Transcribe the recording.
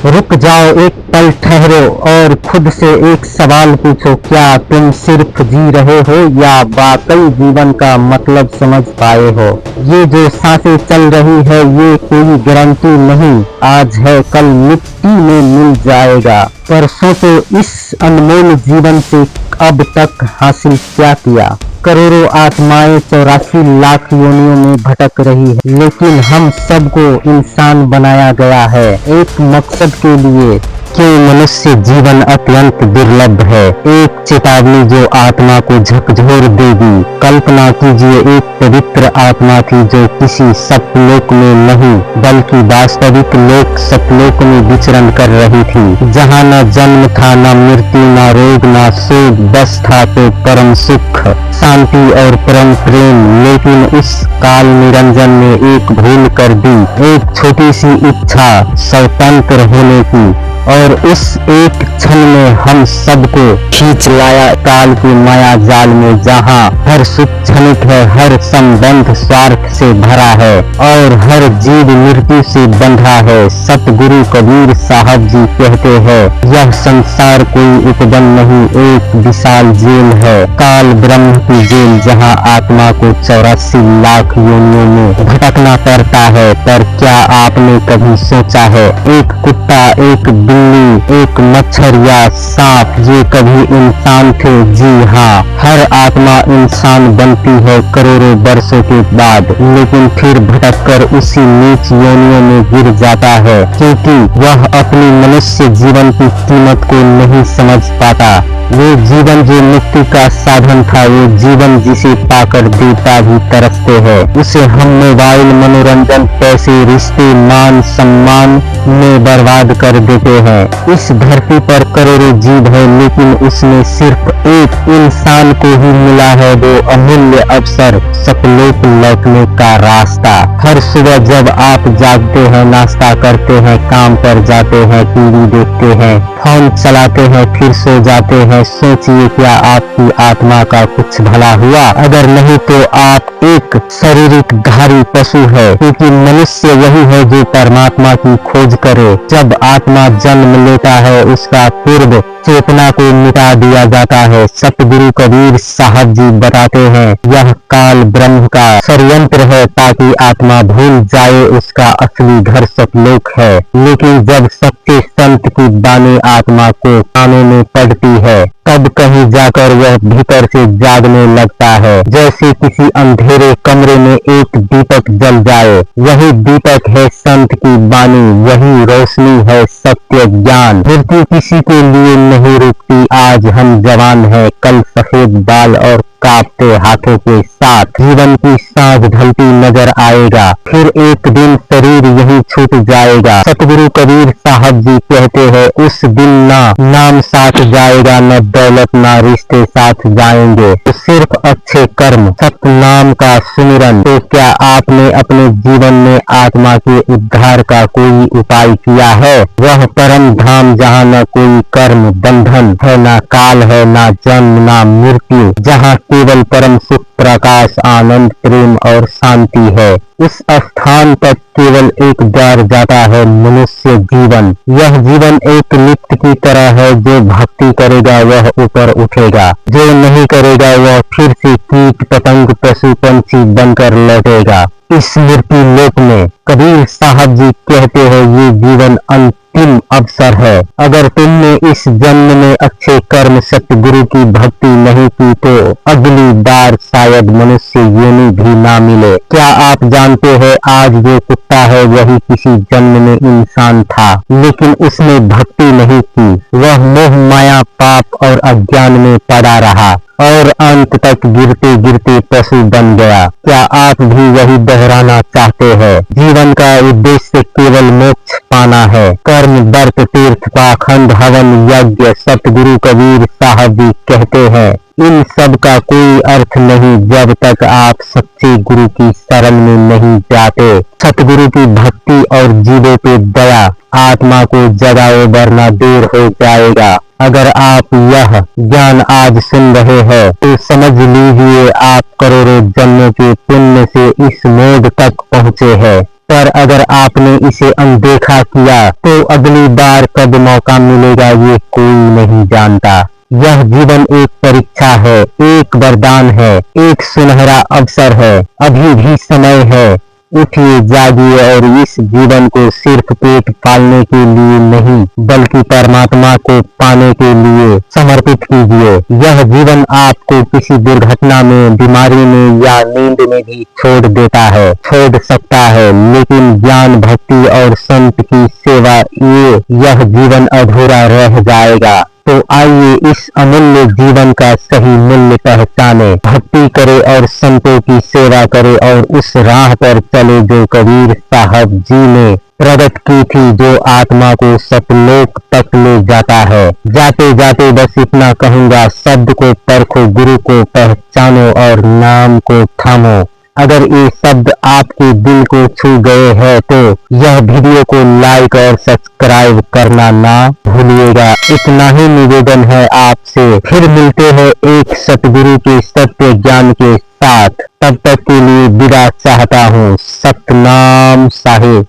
रुक जाओ, एक पल ठहरो और खुद से एक सवाल पूछो, क्या तुम सिर्फ जी रहे हो या वाकई जीवन का मतलब समझ पाए हो? ये जो सांसें चल रही है ये कोई गारंटी नहीं आज है कल मिट्टी में मिल जाएगा। पर सोचो, इस अनमोल जीवन से अब तक हासिल क्या किया? करोड़ों आत्माएं 84 लाख योनियों में भटक रही है, लेकिन हम सबको इंसान बनाया गया है एक मकसद के लिए। क्यों मनुष्य जीवन अत्यंत दुर्लभ है, एक चेतावनी जो आत्मा को झकझोर देगी। कल्पना कीजिए, एक पवित्र आत्मा थी जो किसी सतलोक में नहीं बल्कि वास्तविक लोक सतलोक में विचरण कर रही थी, जहाँ न जन्म था, न मृत्यु, न रोग, न शोक, बस था तो परम सुख, शांति और परम प्रेम। लेकिन उस काल निरंजन ने एक भूल कर दी, एक छोटी सी इच्छा स्वतंत्र होने की, और उस एक क्षण में हम सबको खींच लाया काल की माया जाल में, जहाँ हर सुख क्षणिक है, हर संबंध स्वार्थ से भरा है और हर जीव मृत्यु से बंधा है। सतगुरु कबीर साहब जी कहते हैं, यह संसार कोई उपवन नहीं, एक विशाल जेल है, काल ब्रह्म की जेल, जहाँ आत्मा को 84 लाख योनियों में भटकना पड़ता है। पर क्या आपने कभी सोचा है, एक कुत्ता, एक बिल्ली, एक मच्छर या सांप ये कभी इंसान थे? जी हाँ, हर आत्मा इंसान बनती है करोड़ों वर्षों के बाद, लेकिन फिर भटककर उसी नीच योनियों में गिर जाता है, क्योंकि वह अपनी मनुष्य जीवन की कीमत को नहीं समझ पाता। वो जीवन जो मुक्ति का साधन था, वो जीवन जिसे पाकर देवता भी तरसते हैं, उसे हम मोबाइल, मनोरंजन, पैसे, रिश्ते, मान सम्मान में बर्बाद कर देते हैं। इस धरती पर करोड़ों जीव है, लेकिन उसमें सिर्फ एक इंसान को ही मिला है वो अमूल्य अवसर, सतलोक लौटने का रास्ता। हर सुबह जब आप जागते हैं, नाश्ता करते हैं, काम पर जाते हैं, टीवी देखते हैं, फोन चलाते हैं, फिर सो जाते हैं, सोचिए क्या आपकी आत्मा का कुछ भला हुआ? अगर नहीं तो आप एक शारीरिक धारी पशु है, क्योंकि मनुष्य वही है जो परमात्मा की खोज करे। जब आत्मा जन्म लेता है, उसका पूर्व चेतना को मिटा दिया जाता है। सतगुरु कबीर साहब जी बताते हैं, यह काल ब्रह्म का षड्यंत्र है ताकि आत्मा भूल जाए उसका असली घर सतलोक है। लेकिन जब सच्चे संत की बानी आत्मा को कानों में पड़ती है, तब कहीं जाकर वह भीतर से जागने लगता है, जैसे किसी अंधेरे कमरे में एक दीपक जल जाए। वही दीपक है संत की बानी, वही रोशनी है सत्य ज्ञान। मृत्यु किसी के लिए नहीं रुकती। आज हम जवान हैं, कल सफेद बाल और कांपते हाथों के साथ जीवन की सांझ ढलती नजर आएगा। फिर एक दिन शरीर यही छूट जाएगा। सतगुरु कबीर साहब जी कहते हैं, उस दिन ना नाम साथ जाएगा, न दौलत, ना रिश्ते साथ जाएंगे, तो सिर्फ अच्छे कर्म, सतनाम का सुमिरन। तो क्या आपने अपने जीवन में आत्मा के उद्धार का कोई उपाय किया है? वह परम धाम जहाँ न कोई कर्म बंधन है, ना काल है, ना जन्म, ना मृत्यु, जहाँ केवल परम सुख, प्रकाश, आनंद, प्रेम और शांति है। उस स्थान तक केवल एक द्वार जाता है, मनुष्य जीवन। यह जीवन एक लिफ्ट की तरह है, जो भक्ति करेगा वह ऊपर उठेगा, जो नहीं करेगा वह फिर से कीट पतंग पशु पंछी बनकर लौटेगा इस मृत्यु लोक में। कबीर साहब जी कहते हैं, ये जीवन अंतिम अवसर है। अगर तुमने इस जन्म में अच्छे कर्म, सतगुरु की भक्ति नहीं की, तो अगली बार शायद मनुष्य योनि भी ना मिले। क्या आप जानते हैं, आज जो कुत्ता है वही किसी जन्म में इंसान था, लेकिन उसने भक्ति नहीं की। वह मोह माया, पाप और अज्ञान में पड़ा रहा और अंत तक गिरते गिरते पशु बन गया। क्या आप भी वही दोहराना चाहते हैं? जीवन का उद्देश्य केवल मोक्ष पाना है। कर्म, व्रत, तीर्थ, पाखंड, हवन, यज्ञ, सतगुरु कबीर साहब जी कहते हैं, इन सब का कोई अर्थ नहीं जब तक आप सच्चे गुरु की शरण में नहीं जाते। सतगुरु की भक्ति और जीवों पे दया आत्मा को जगाए, वरना दूर हो जाएगा। अगर आप यह ज्ञान आज सुन रहे हैं, तो समझ लीजिए आप करोड़ों जन्मों के पुण्य से इस मोड़ तक पहुँचे हैं। पर अगर आपने इसे अनदेखा किया तो अगली बार कब मौका मिलेगा ये कोई नहीं जानता। यह जीवन एक परीक्षा है, एक वरदान है, एक सुनहरा अवसर है। अभी भी समय है, उठिए, जागिए और इस जीवन को सिर्फ पेट पालने के लिए नहीं बल्कि परमात्मा को पाने के लिए समर्पित कीजिए। यह जीवन आपको किसी दुर्घटना में, बीमारी में या नींद में भी छोड़ देता है, छोड़ सकता है, लेकिन ज्ञान, भक्ति और संत की सेवा यह जीवन अधूरा रह जाएगा। तो आइए इस अमूल्य जीवन का सही मूल्य पहचाने, भक्ति करे और संतों की सेवा करे और उस राह पर चले जो कबीर साहब जी ने प्रकट की थी, जो आत्मा को सतलोक तक ले जाता है। जाते जाते बस इतना कहूँगा, शब्द को परखो, गुरु को पहचानो और नाम को थामो। अगर ये शब्द आपके दिल को छू गए हैं तो यह वीडियो को लाइक और सब्सक्राइब करना ना भूलिएगा। इतना ही निवेदन है आपसे। फिर मिलते हैं एक सतगुरु के सत्य ज्ञान के साथ। तब तक के लिए विदा चाहता हूँ। सतनाम साहिब।